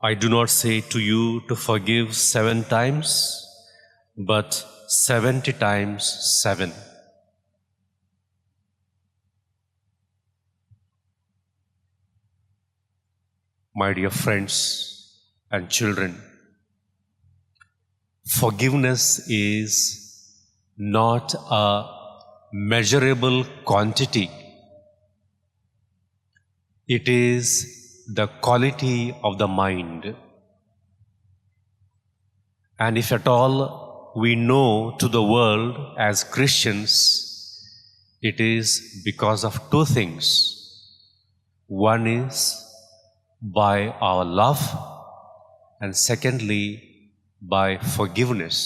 I do not say to you to forgive 7 times, but 70 times 7. My dear friends and children, forgiveness is not a measurable quantity. It is the quality of the mind. And if at all we know to the world as Christians, it is because of 2 things. One is by our love, and secondly, by forgiveness.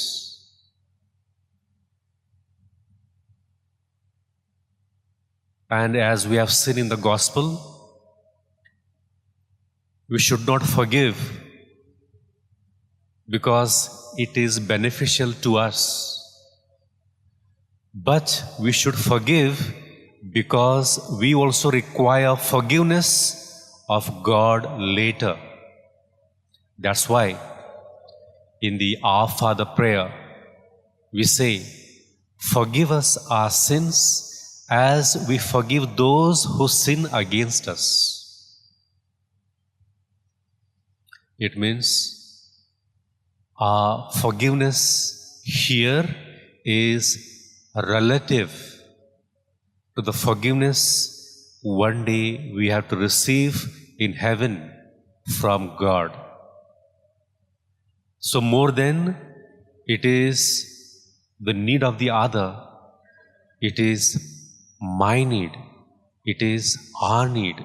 And as we have seen in the Gospel, we should not forgive because it is beneficial to us. But we should forgive because we also require forgiveness of God later. That's why in the Our Father prayer, we say, "Forgive us our sins as we forgive those who sin against us." It means our forgiveness here is relative to the forgiveness one day we have to receive in heaven from God. So more than it is the need of the other, it is my need, it is our need.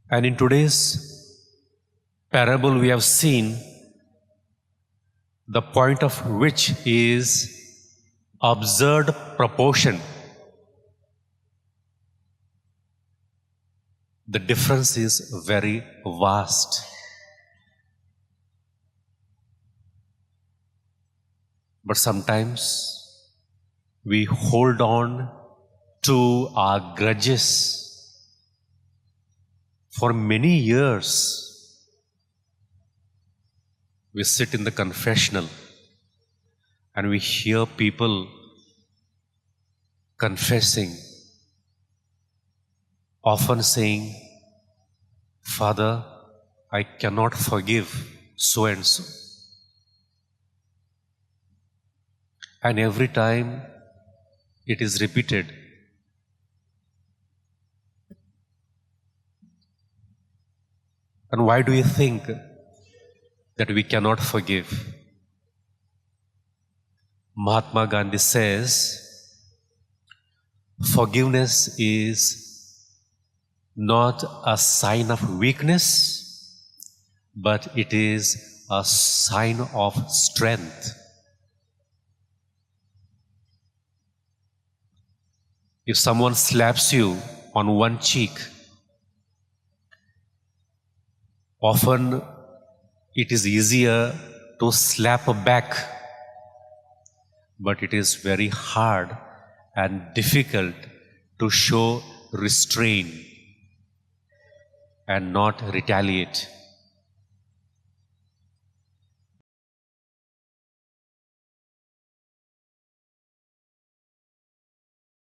And in today's parable we have seen the point of which is absurd proportion. The difference is very vast. But sometimes we hold on to our grudges for many years. We sit in the confessional and we hear people confessing, often saying, "Father, I cannot forgive so and so." And every time it is repeated. And why do you think that we cannot forgive? Mahatma Gandhi says, forgiveness is not a sign of weakness, but it is a sign of strength. If someone slaps you on one cheek, often it is easier to slap back, but it is very hard and difficult to show restraint and not retaliate.